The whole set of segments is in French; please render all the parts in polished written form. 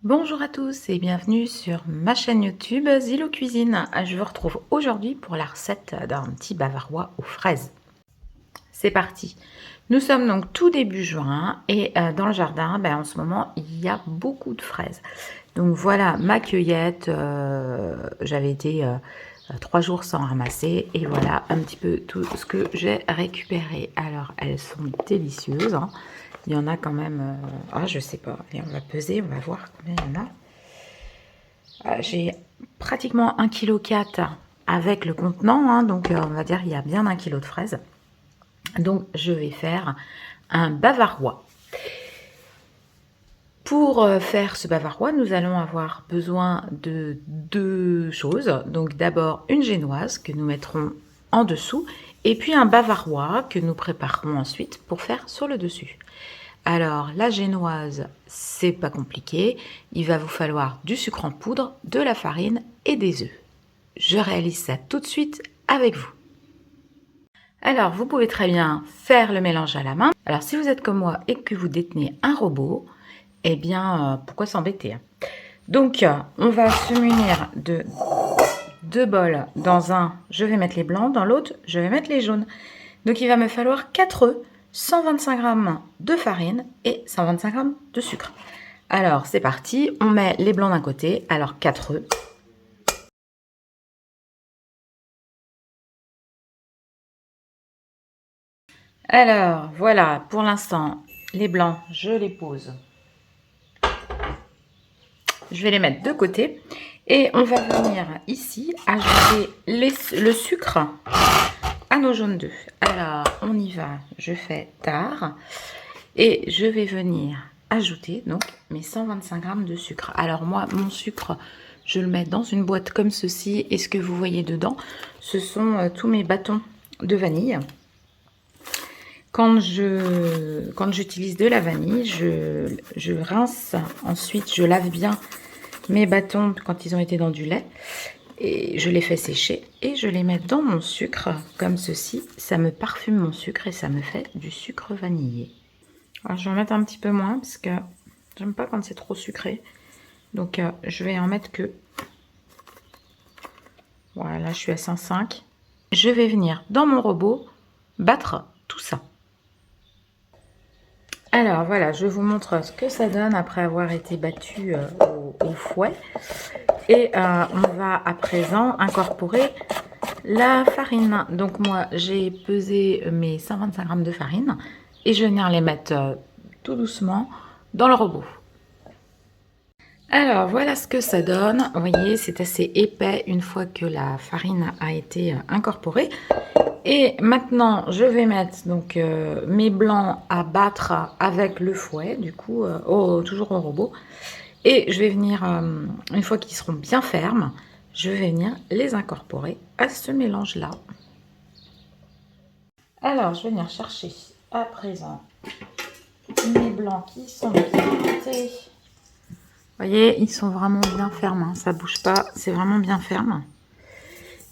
Bonjour à tous et bienvenue sur ma chaîne YouTube Zilo Cuisine. Je vous retrouve aujourd'hui pour la recette d'un petit bavarois aux fraises. C'est parti. Nous sommes donc tout début juin et dans le jardin, en ce moment, il y a beaucoup de fraises. Donc voilà ma cueillette. J'avais été 3 jours sans ramasser et voilà un petit peu tout ce que j'ai récupéré. Alors elles sont délicieuses, hein. Il y en a quand même, je sais pas, allez, on va peser, on va voir combien il y en a. J'ai pratiquement 1,4 kg avec le contenant, hein, donc on va dire il y a bien 1 kg de fraises. Donc je vais faire un bavarois. Pour faire ce bavarois, nous allons avoir besoin de 2 choses. Donc d'abord une génoise que nous mettrons en dessous et puis un bavarois que nous préparerons ensuite pour faire sur le dessus. Alors la génoise, c'est pas compliqué, il va vous falloir du sucre en poudre, de la farine et des œufs. Je réalise ça tout de suite avec vous. Alors vous pouvez très bien faire le mélange à la main. Alors si vous êtes comme moi et que vous détenez un robot, eh bien pourquoi s'embêter, hein. Donc on va se munir de 2 bols. Dans un, je vais mettre les blancs, dans l'autre, je vais mettre les jaunes. Donc il va me falloir 4 œufs, 125 g de farine et 125 g de sucre. Alors c'est parti, on met les blancs d'un côté, alors 4 œufs. Alors voilà, pour l'instant, les blancs, je les pose. Je vais les mettre de côté et on va venir ici ajouter le sucre à nos jaunes d'œufs. Alors on y va, je fais tard et je vais venir ajouter donc mes 125 g de sucre. Alors moi, mon sucre, je le mets dans une boîte comme ceci et ce que vous voyez dedans, ce sont tous mes bâtons de vanille. Quand j'utilise de la vanille, je rince, ensuite je lave bien mes bâtons quand ils ont été dans du lait et je les fais sécher et je les mets dans mon sucre comme ceci. Ça me parfume mon sucre et ça me fait du sucre vanillé. Alors je vais en mettre un petit peu moins parce que j'aime pas quand c'est trop sucré. Donc je vais en mettre que... Voilà, je suis à 105. Je vais venir dans mon robot battre tout ça. Alors voilà, je vous montre ce que ça donne après avoir été battu au fouet. Et on va à présent incorporer la farine. Donc moi, j'ai pesé mes 125 g de farine et je vais venir les mettre tout doucement dans le robot. Alors voilà ce que ça donne. Vous voyez, c'est assez épais une fois que la farine a été incorporée. Et maintenant, je vais mettre donc mes blancs à battre avec le fouet, du coup, toujours au robot. Et je vais venir, une fois qu'ils seront bien fermes, je vais venir les incorporer à ce mélange-là. Alors, je vais venir chercher à présent mes blancs qui sont bien montés. Vous voyez, ils sont vraiment bien fermes, hein, ça ne bouge pas, c'est vraiment bien ferme.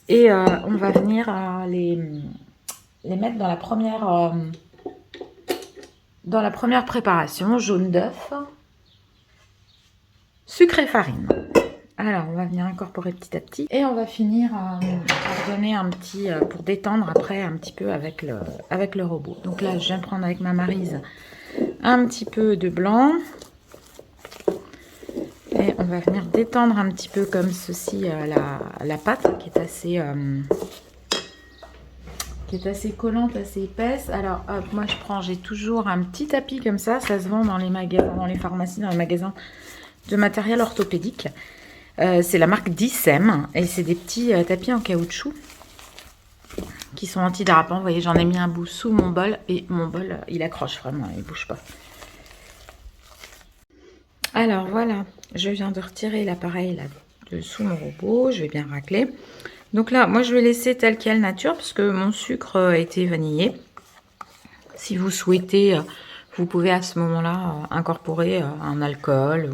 Et on va venir les mettre dans la première préparation, jaune d'œuf, sucre et farine. Alors on va venir incorporer petit à petit et on va finir par donner un petit, pour détendre après un petit peu avec le robot. Donc là je viens prendre avec ma maryse un petit peu de blanc et on va venir détendre un petit peu comme ceci la pâte qui est assez collante, assez épaisse. Alors hop, moi j'ai toujours un petit tapis comme ça se vend dans les magasins, dans les pharmacies, dans les magasins de matériel orthopédique. C'est la marque Dissem et c'est des petits tapis en caoutchouc qui sont antidérapants. Vous voyez, j'en ai mis un bout sous mon bol et mon bol il accroche vraiment, il bouge pas. Alors voilà, je viens de retirer l'appareil là de sous mon robot, je vais bien racler. Donc là, moi je vais laisser tel quel nature parce que mon sucre a été vanillé. Si vous souhaitez, vous pouvez à ce moment-là incorporer un alcool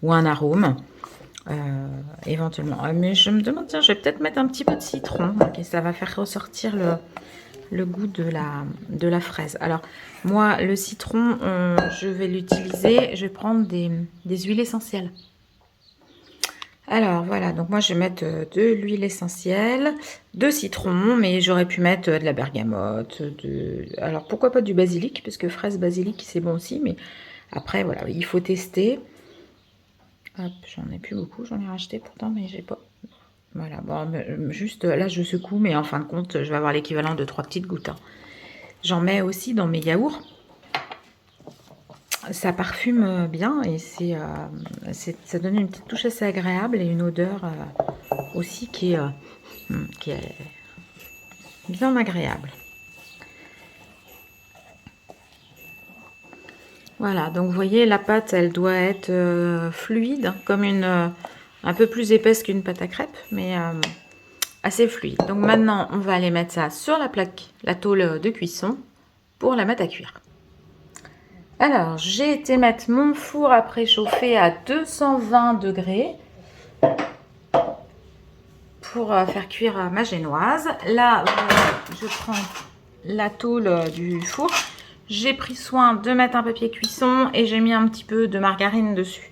ou un arôme. Éventuellement. Mais je me demande, tiens, je vais peut-être mettre un petit peu de citron. Okay, ça va faire ressortir le goût de la fraise. Alors, moi, le citron, je vais l'utiliser. Je vais prendre des huiles essentielles. Alors, voilà. Donc, moi, je vais mettre de l'huile essentielle, de citron, mais j'aurais pu mettre de la bergamote. Alors, pourquoi pas du basilic, parce que fraise, basilic, c'est bon aussi. Mais après, voilà, il faut tester. Hop, j'en ai plus beaucoup. J'en ai racheté pourtant, mais j'ai pas... Voilà, bon, juste là, je secoue, mais en fin de compte, je vais avoir l'équivalent de 3 petites gouttes. Hein. J'en mets aussi dans mes yaourts. Ça parfume bien et ça donne une petite touche assez agréable et une odeur aussi qui est bien agréable. Voilà, donc vous voyez, la pâte, elle doit être fluide, comme un peu plus épaisse qu'une pâte à crêpes, mais assez fluide. Donc maintenant, on va aller mettre ça sur la plaque, la tôle de cuisson, pour la mettre à cuire. Alors, j'ai été mettre mon four à préchauffer à 220 degrés pour faire cuire ma génoise. Là, je prends la tôle du four. J'ai pris soin de mettre un papier cuisson et j'ai mis un petit peu de margarine dessus.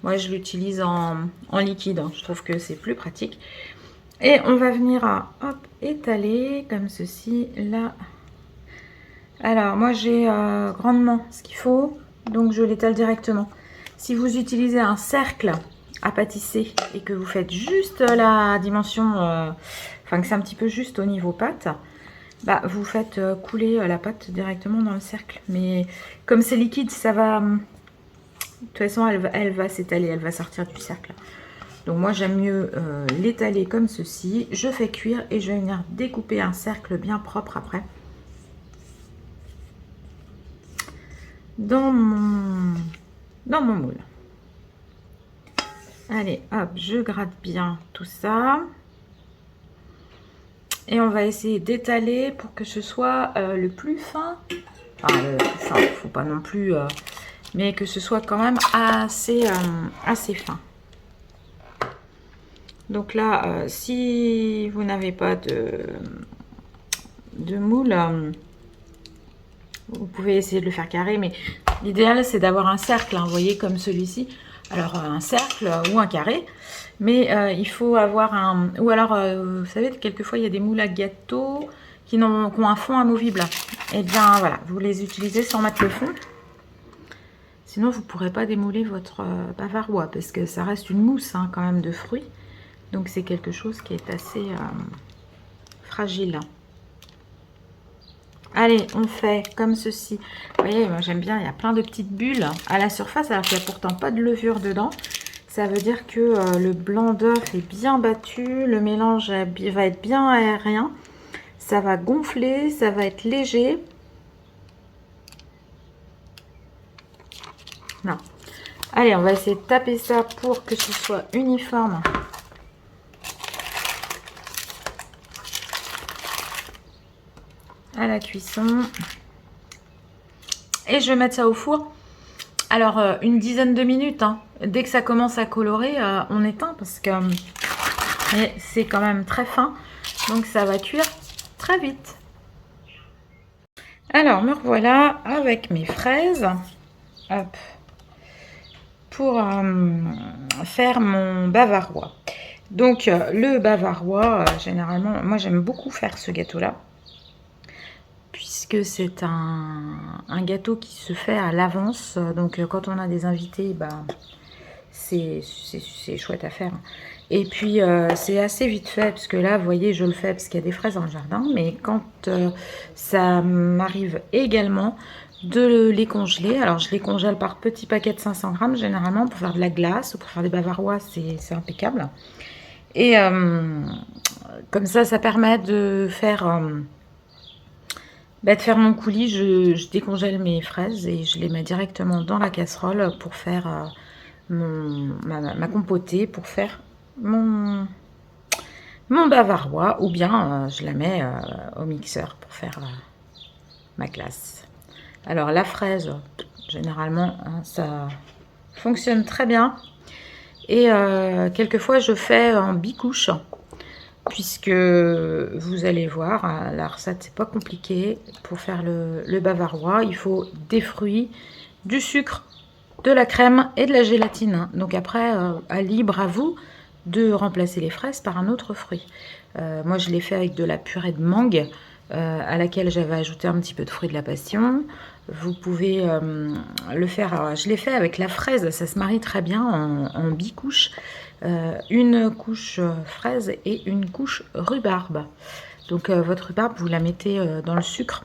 Moi, je l'utilise en liquide. Hein. Je trouve que c'est plus pratique. Et on va venir hop, étaler comme ceci, là. Alors, moi, j'ai grandement ce qu'il faut, donc je l'étale directement. Si vous utilisez un cercle à pâtisser et que vous faites juste la dimension, enfin que c'est un petit peu juste au niveau pâte, bah, vous faites couler la pâte directement dans le cercle. Mais comme c'est liquide, ça va... De toute façon, elle va s'étaler, elle va sortir du cercle. Donc moi, j'aime mieux l'étaler comme ceci. Je fais cuire et je vais venir découper un cercle bien propre après. Dans mon moule. Allez, hop, je gratte bien tout ça. Et on va essayer d'étaler pour que ce soit le plus fin. Enfin, le plus fin, il ne faut pas non plus... mais que ce soit quand même assez fin. Donc là, si vous n'avez pas de moule... vous pouvez essayer de le faire carré, mais l'idéal c'est d'avoir un cercle, hein, vous voyez, comme celui-ci. Alors un cercle ou un carré, mais il faut avoir un... Ou alors, vous savez, quelquefois il y a des moules à gâteau qui ont un fond amovible. Et bien voilà, vous les utilisez sans mettre le fond. Sinon vous ne pourrez pas démouler votre bavarois, parce que ça reste une mousse hein, quand même de fruits. Donc c'est quelque chose qui est assez fragile. Allez, on fait comme ceci. Vous voyez, moi j'aime bien, il y a plein de petites bulles à la surface, alors qu'il n'y a pourtant pas de levure dedans. Ça veut dire que le blanc d'œuf est bien battu, le mélange va être bien aérien. Ça va gonfler, ça va être léger. Non. Allez, on va essayer de taper ça pour que ce soit uniforme. À la cuisson. Et je vais mettre ça au four. Alors, une dizaine de minutes. Hein. Dès que ça commence à colorer, on éteint parce que c'est quand même très fin. Donc, ça va cuire très vite. Alors, me revoilà avec mes fraises. Hop. Pour faire mon bavarois. Donc, le bavarois, généralement, moi j'aime beaucoup faire ce gâteau-là. Puisque c'est un gâteau qui se fait à l'avance. Donc quand on a des invités, bah, c'est chouette à faire. Et puis c'est assez vite fait, parce que là, vous voyez, je le fais parce qu'il y a des fraises dans le jardin. Mais quand ça m'arrive également de les congeler. Alors je les congèle par petits paquets de 500 grammes généralement pour faire de la glace ou pour faire des bavarois, c'est impeccable. Et comme ça permet de faire... de faire mon coulis, je décongèle mes fraises et je les mets directement dans la casserole pour faire ma compotée, pour faire mon bavarois, ou bien je la mets au mixeur pour faire ma glace. Alors la fraise, généralement, hein, ça fonctionne très bien. Et quelquefois je fais en bicouche. puisque vous allez voir, la recette c'est pas compliqué. Pour faire le bavarois, il faut des fruits, du sucre, de la crème et de la gélatine. Donc après, libre à vous de remplacer les fraises par un autre fruit. Moi je l'ai fait avec de la purée de mangue, à laquelle j'avais ajouté un petit peu de fruits de la passion. Vous pouvez le faire, alors, je l'ai fait avec la fraise, ça se marie très bien en bicouche. Une couche fraise et une couche rhubarbe. Donc votre rhubarbe, vous la mettez dans le sucre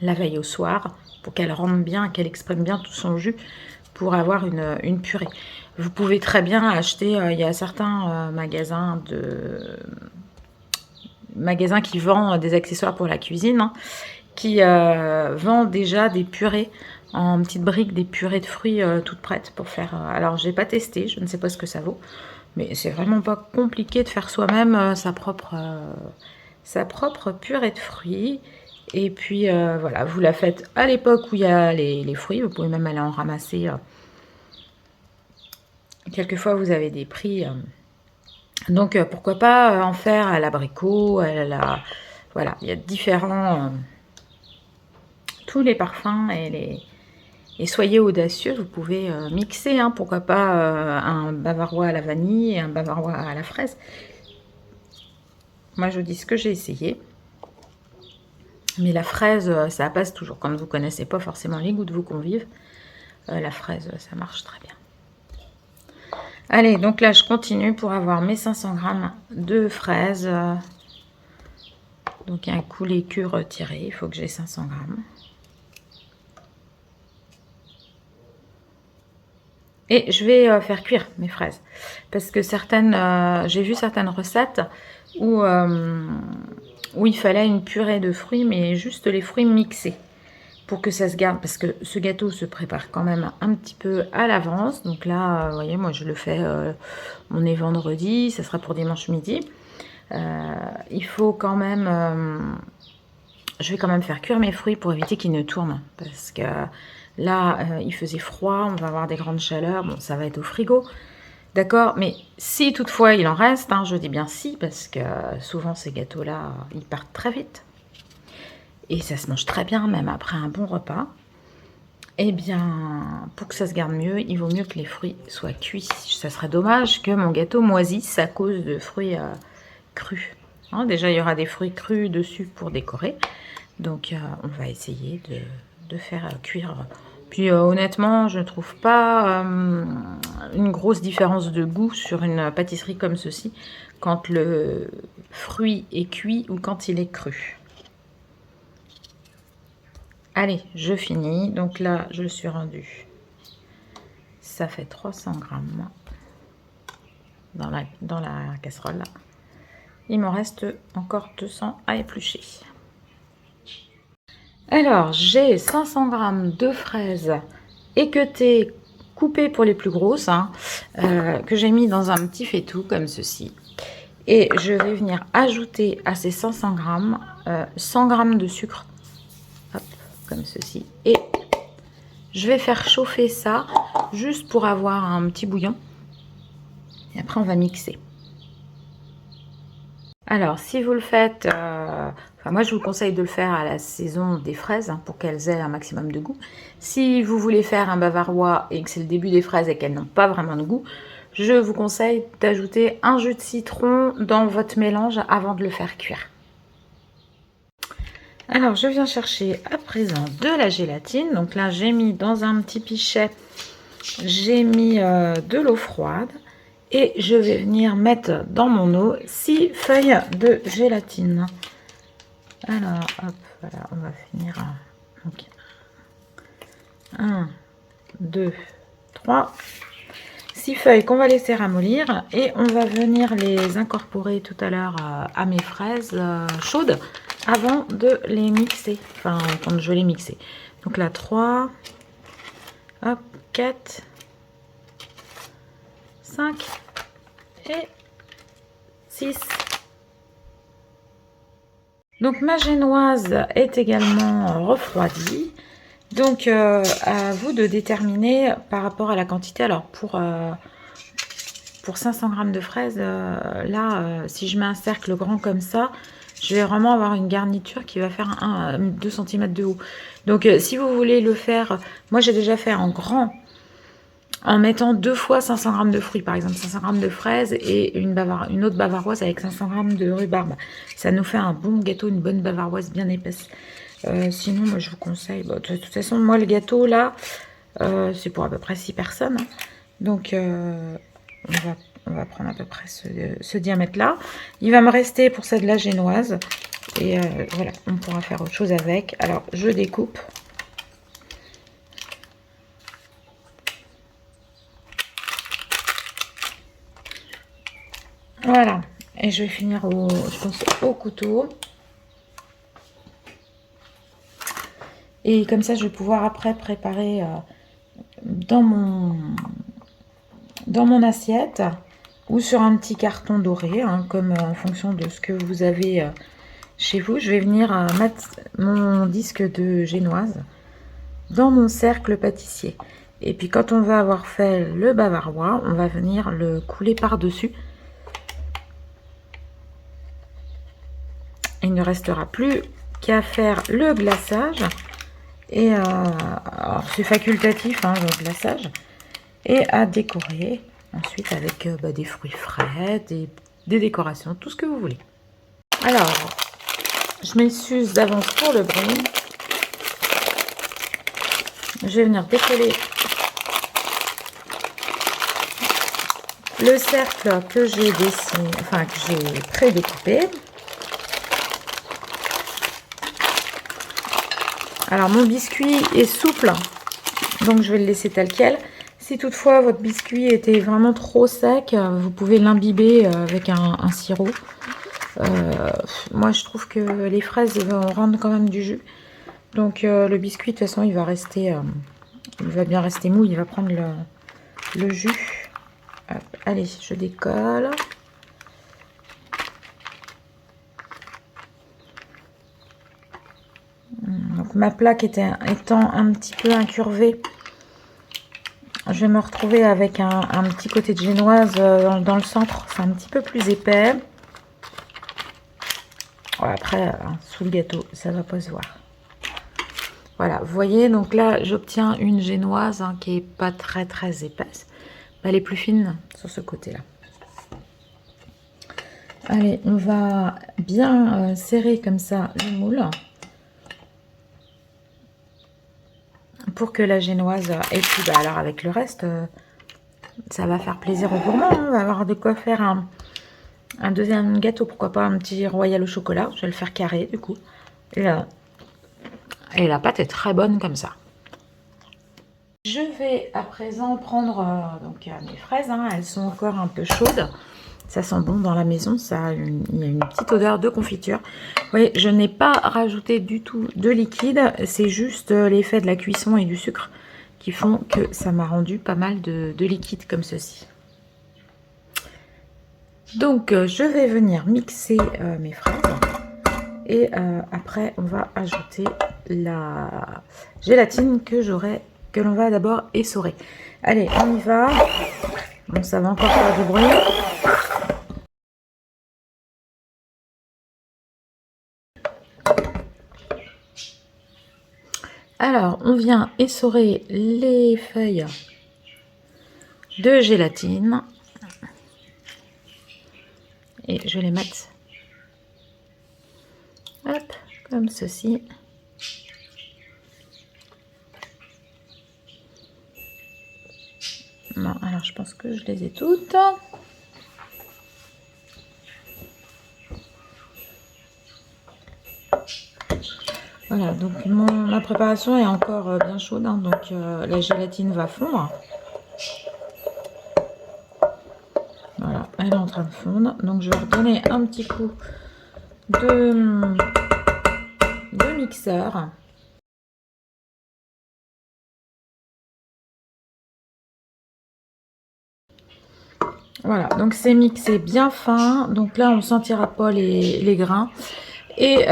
la veille au soir pour qu'elle rentre bien, qu'elle exprime bien tout son jus pour avoir une purée. Vous pouvez très bien acheter, il y a certains magasins qui vendent des accessoires pour la cuisine, hein, qui vendent déjà des purées en petites briques, des purées de fruits toutes prêtes pour faire. Alors j'ai pas testé, je ne sais pas ce que ça vaut, mais c'est vraiment pas compliqué de faire soi-même sa propre purée de fruits. Et puis voilà, vous la faites à l'époque où il y a les fruits, vous pouvez même aller en ramasser. Quelquefois vous avez des prix. Donc pourquoi pas en faire à l'abricot, voilà, il y a différents. Tous les parfums et soyez audacieux, vous pouvez mixer, hein, pourquoi pas un bavarois à la vanille et un bavarois à la fraise. Moi je dis ce que j'ai essayé. Mais la fraise, ça passe toujours. Quand vous ne connaissez pas forcément les goûts de vos convives, la fraise, ça marche très bien. Allez, donc là, je continue pour avoir mes 500 g de fraises. Donc, un coulis cul retiré. Il faut que j'ai 500 g. Et je vais faire cuire mes fraises. Parce que j'ai vu certaines recettes où il fallait une purée de fruits, mais juste les fruits mixés pour que ça se garde, parce que ce gâteau se prépare quand même un petit peu à l'avance. Donc là, vous voyez, moi je le fais, on est vendredi, ça sera pour dimanche midi. Il faut quand même, je vais quand même faire cuire mes fruits pour éviter qu'ils ne tournent, parce que là, il faisait froid, on va avoir des grandes chaleurs, bon, ça va être au frigo. D'accord, mais si toutefois il en reste, hein, je dis bien si, parce que souvent ces gâteaux-là, ils partent très vite. Et ça se mange très bien, même après un bon repas. Eh bien, pour que ça se garde mieux, il vaut mieux que les fruits soient cuits. Ça serait dommage que mon gâteau moisisse à cause de fruits crus. Hein, déjà, il y aura des fruits crus dessus pour décorer. Donc, on va essayer de faire cuire. Puis, honnêtement, je ne trouve pas une grosse différence de goût sur une pâtisserie comme ceci quand le fruit est cuit ou quand il est cru. Allez, je finis. Donc là, je suis rendue. Ça fait 300 g dans la casserole. Il m'en reste encore 200 à éplucher. Alors, j'ai 500 g de fraises équeutées, coupées pour les plus grosses, hein, que j'ai mis dans un petit faitout comme ceci. Et je vais venir ajouter à ces 500 g 100 g de sucre. Hop, comme ceci. Et je vais faire chauffer ça juste pour avoir un petit bouillon. Et après, on va mixer. Alors, si vous le faites, moi je vous conseille de le faire à la saison des fraises, hein, pour qu'elles aient un maximum de goût. Si vous voulez faire un bavarois et que c'est le début des fraises et qu'elles n'ont pas vraiment de goût, je vous conseille d'ajouter un jus de citron dans votre mélange avant de le faire cuire. Alors, je viens chercher à présent de la gélatine. Donc là, j'ai mis dans un petit pichet, j'ai mis de l'eau froide. Et je vais venir mettre dans mon eau 6 feuilles de gélatine. Alors, hop, voilà, on va finir. Donc, 1, 2, 3. 6 feuilles qu'on va laisser ramollir. Et on va venir les incorporer tout à l'heure à mes fraises chaudes avant de les mixer. Enfin, quand je vais les mixer. Donc là, 3, hop, 4, 5 et 6. Donc ma génoise est également refroidie. Donc à vous de déterminer par rapport à la quantité. Alors pour pour 500 g de fraises, là, si je mets un cercle grand comme ça, je vais vraiment avoir une garniture qui va faire 2 cm de haut. Donc, si vous voulez le faire, moi j'ai déjà fait en grand, en mettant 2 fois 500 g de fruits, par exemple 500 g de fraises et une autre bavaroise avec 500 g de rhubarbe. Ça nous fait un bon gâteau, une bonne bavaroise bien épaisse. Sinon, moi je vous conseille, de toute façon, moi le gâteau là, c'est pour à peu près 6 personnes. Hein. Donc, on va prendre à peu près ce diamètre-là. Il va me rester pour ça de la génoise. Et voilà, on pourra faire autre chose avec. Alors, je découpe. Voilà. Et je vais finir, je pense, au couteau. Et comme ça, je vais pouvoir après préparer dans mon assiette ou sur un petit carton doré, hein, comme en fonction de ce que vous avez chez vous. Je vais venir mettre mon disque de génoise dans mon cercle pâtissier. Et puis quand on va avoir fait le bavarois, on va venir le couler par-dessus. Il ne restera plus qu'à faire le glaçage. Et c'est facultatif, hein, le glaçage. Et à décorer ensuite avec des fruits frais, des décorations, tout ce que vous voulez. Alors, je m'excuse d'avance pour le bruit. Je vais venir décoller le cercle que j'ai dessiné, enfin que j'ai pré-découpé. Alors mon biscuit est souple, donc je vais le laisser tel quel. Si toutefois votre biscuit était vraiment trop sec, vous pouvez l'imbiber avec un sirop. Moi je trouve que les fraises vont rendre quand même du jus. Donc le biscuit de toute façon il va rester, il va bien rester mou, il va prendre le jus. Hop, allez, je décolle. Donc ma plaque étant un petit peu incurvée, je vais me retrouver avec un petit côté de génoise dans le centre. C'est un petit peu plus épais. Ouais, après, sous le gâteau, ça va pas se voir. Voilà, vous voyez, donc là, j'obtiens une génoise qui est pas très très épaisse. Elle est plus fine sur ce côté-là. Allez, on va bien serrer comme ça le moule. Pour que la génoise, et puis bah, alors avec le reste, ça va faire plaisir aux gourmands. Hein. On va avoir de quoi faire un deuxième gâteau, pourquoi pas un petit royal au chocolat. Je vais le faire carré du coup. Et la pâte est très bonne comme ça. Je vais à présent prendre donc mes fraises. Hein. Elles sont encore un peu chaudes. Ça sent bon dans la maison. Il y a une petite odeur de confiture. Vous voyez, je n'ai pas rajouté du tout de liquide. C'est juste l'effet de la cuisson et du sucre qui font que ça m'a rendu pas mal de liquide comme ceci. Donc, je vais venir mixer mes fraises. Et après, on va ajouter la gélatine que l'on va d'abord essorer. Allez, on y va. Bon, ça va encore faire du bruit. Alors, on vient essorer les feuilles de gélatine. Et je vais les mettre hop, comme ceci. Bon, alors je pense que je les ai toutes. Voilà, donc ma préparation est encore bien chaude, hein, donc la gélatine va fondre. Voilà, elle est en train de fondre. Donc je vais redonner un petit coup de mixeur. Voilà, donc c'est mixé bien fin. Donc là, on ne sentira pas les grains. Et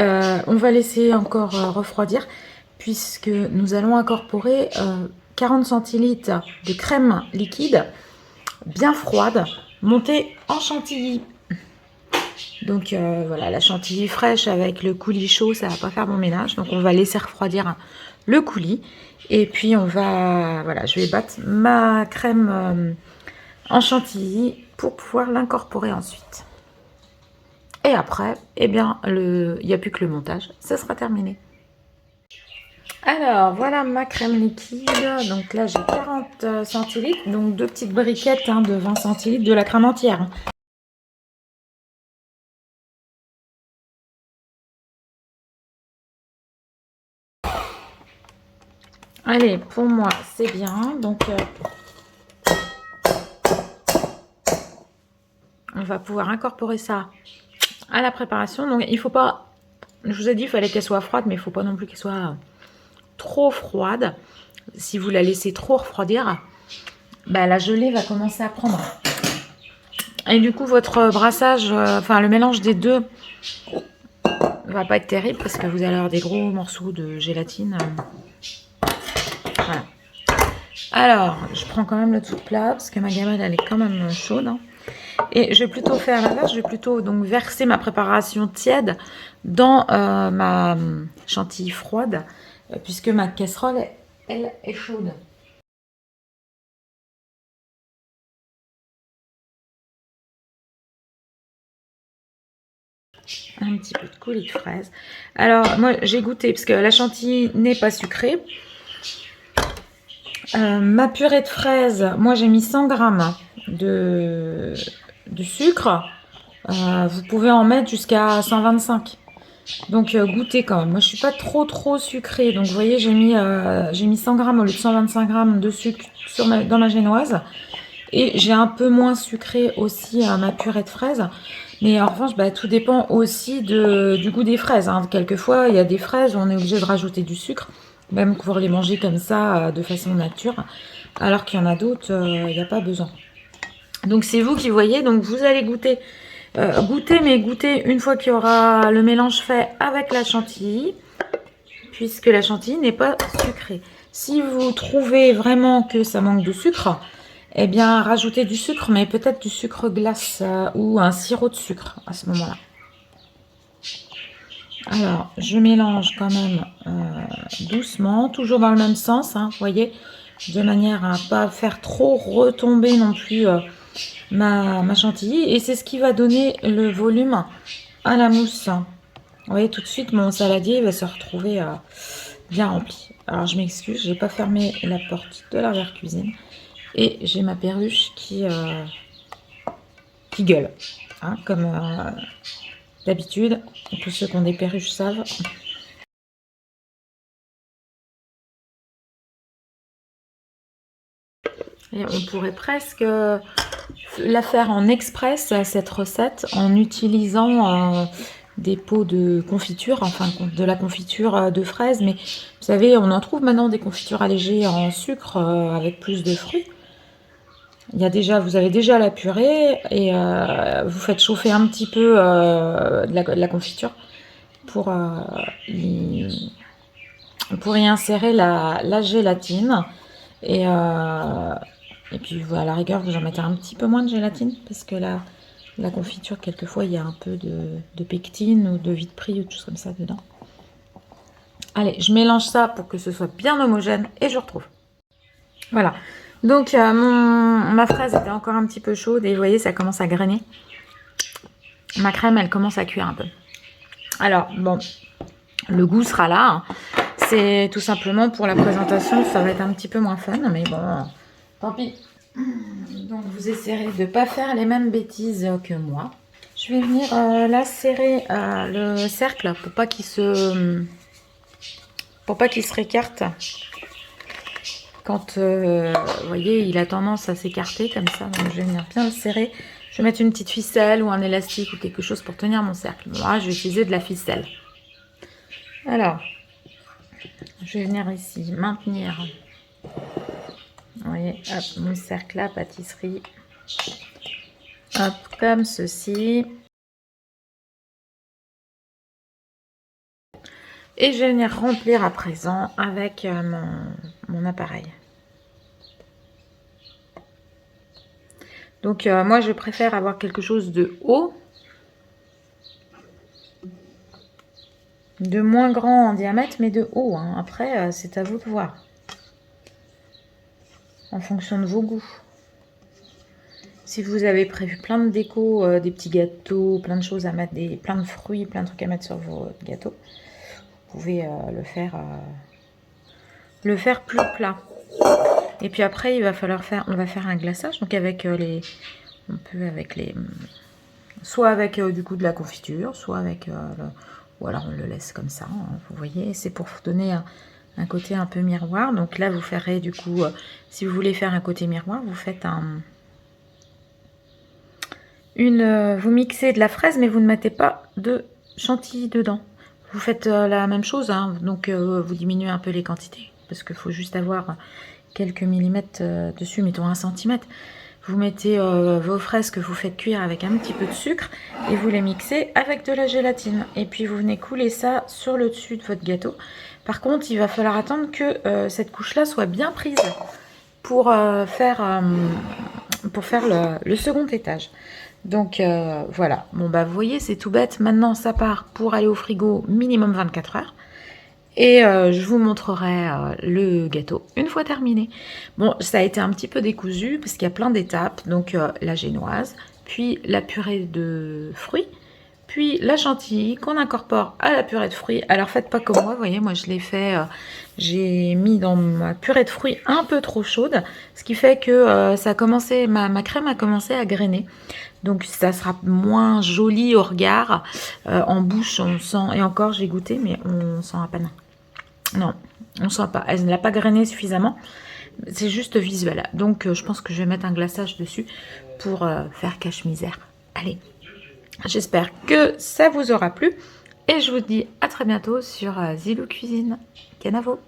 on va laisser encore refroidir puisque nous allons incorporer 40 centilitres de crème liquide bien froide monter en chantilly. Donc voilà, la chantilly fraîche avec le coulis chaud, ça va pas faire bon ménage. Donc on va laisser refroidir le coulis. Et puis on va, voilà, je vais battre ma crème en chantilly pour pouvoir l'incorporer ensuite. Et après, eh bien, il n'y a plus que le montage, ça sera terminé. Alors, voilà ma crème liquide. Donc là, j'ai 40 centilitres, donc 2 petites briquettes de 20 centilitres de la crème entière. Allez, pour moi, c'est bien. Donc, on va pouvoir incorporer ça à la préparation. Donc, il faut pas... Je vous ai dit, il fallait qu'elle soit froide, mais il ne faut pas non plus qu'elle soit trop froide. Si vous la laissez trop refroidir, bah, la gelée va commencer à prendre. Et du coup, votre brassage, enfin le mélange des deux, va pas être terrible parce que vous allez avoir des gros morceaux de gélatine. Voilà. Alors, je prends quand même le tout plat parce que ma gamelle, elle est quand même chaude. Et je vais plutôt faire l'inverse, je vais plutôt donc verser ma préparation tiède dans ma chantilly froide puisque ma casserole, elle est chaude. Un petit peu de coulis de fraise. Alors, moi, j'ai goûté, parce que la chantilly n'est pas sucrée. Ma purée de fraises, moi, j'ai mis 100 grammes de sucre. Vous pouvez en mettre jusqu'à 125. Donc, goûtez quand même. Moi, je suis pas trop sucrée. Donc, vous voyez, j'ai mis 100 grammes au lieu de 125 grammes de sucre dans ma génoise. Et j'ai un peu moins sucré aussi ma purée de fraises. Mais en revanche, bah, tout dépend aussi du goût des fraises. Quelquefois, il y a des fraises où on est obligé de rajouter du sucre, même pour les manger comme ça, de façon nature. Alors qu'il y en a d'autres, il n'y a pas besoin. Donc c'est vous qui voyez, donc vous allez goûter. Mais goûter une fois qu'il y aura le mélange fait avec la chantilly, puisque la chantilly n'est pas sucrée. Si vous trouvez vraiment que ça manque de sucre, eh bien, rajoutez du sucre, mais peut-être du sucre glace ou un sirop de sucre à ce moment-là. Alors, je mélange quand même doucement, toujours dans le même sens, vous voyez, de manière à ne pas faire trop retomber non plus ma chantilly. Et c'est ce qui va donner le volume à la mousse. Vous voyez, tout de suite, mon saladier va se retrouver bien rempli. Alors, je m'excuse, je n'ai pas fermé la porte de l'arrière-cuisine. Et j'ai ma perruche qui gueule, comme d'habitude. Tous ceux qui ont des perruches savent. Et on pourrait presque la faire en express, cette recette, en utilisant des pots de confiture, enfin de la confiture de fraises. Mais vous savez, on en trouve maintenant des confitures allégées en sucre avec plus de fruits. Vous avez déjà la purée et vous faites chauffer un petit peu de la confiture pour y insérer la gélatine. Et puis à la rigueur, vous en mettez un petit peu moins de gélatine parce que la confiture, quelquefois, il y a un peu de pectine ou de vide-prix ou tout comme ça dedans. Allez, je mélange ça pour que ce soit bien homogène et je retrouve. Voilà. Donc, ma fraise était encore un petit peu chaude et vous voyez, ça commence à grainer. Ma crème, elle commence à cuire un peu. Alors, bon, le goût sera là. C'est tout simplement pour la présentation, ça va être un petit peu moins fun, mais bon, tant pis. Donc, vous essayerez de ne pas faire les mêmes bêtises que moi. Je vais venir là serrer le cercle pour pas qu'il se récarte. Quand, vous voyez, il a tendance à s'écarter comme ça, donc je vais venir bien le serrer. Je vais mettre une petite ficelle ou un élastique ou quelque chose pour tenir mon cercle. Moi, je vais utiliser de la ficelle. Alors, je vais venir ici maintenir, vous voyez, hop, mon cercle à pâtisserie. Hop, comme ceci. Et je vais venir remplir à présent avec mon appareil. Donc moi je préfère avoir quelque chose de haut, de moins grand en diamètre, mais de haut, hein. Après c'est à vous de voir, en fonction de vos goûts. Si vous avez prévu plein de déco, des petits gâteaux, plein de choses à mettre, plein de fruits, plein de trucs à mettre sur vos gâteaux, vous pouvez le faire plus plat. Et puis après, il va falloir on va faire un glaçage, donc avec soit avec du coup de la confiture, soit avec ou alors on le laisse comme ça, hein, vous voyez, c'est pour donner un côté un peu miroir. Donc là, vous ferez du coup, si vous voulez faire un côté miroir, vous faites vous mixez de la fraise, mais vous ne mettez pas de chantilly dedans. Vous faites la même chose, hein, donc vous diminuez un peu les quantités, parce qu'il faut juste avoir quelques millimètres dessus, mettons 1 centimètre. Vous mettez vos fraises que vous faites cuire avec un petit peu de sucre, et vous les mixez avec de la gélatine. Et puis vous venez couler ça sur le dessus de votre gâteau. Par contre, il va falloir attendre que cette couche-là soit bien prise pour faire le second étage. Donc voilà, bon bah vous voyez, c'est tout bête. Maintenant ça part pour aller au frigo minimum 24 heures. Et je vous montrerai le gâteau une fois terminé. Bon, ça a été un petit peu décousu parce qu'il y a plein d'étapes. Donc la génoise, puis la purée de fruits, puis la chantilly qu'on incorpore à la purée de fruits. Alors faites pas comme moi, vous voyez, moi je l'ai fait, j'ai mis dans ma purée de fruits un peu trop chaude, ce qui fait que ça a commencé, ma crème a commencé à grainer. Donc ça sera moins joli au regard. En bouche, on sent, et encore j'ai goûté, mais on sent à peine. Non, on sent pas. Elle ne l'a pas grainé suffisamment. C'est juste visuel. Donc je pense que je vais mettre un glaçage dessus pour faire cache-misère. Allez, j'espère que ça vous aura plu. Et je vous dis à très bientôt sur Zilou Cuisine. Kenavo.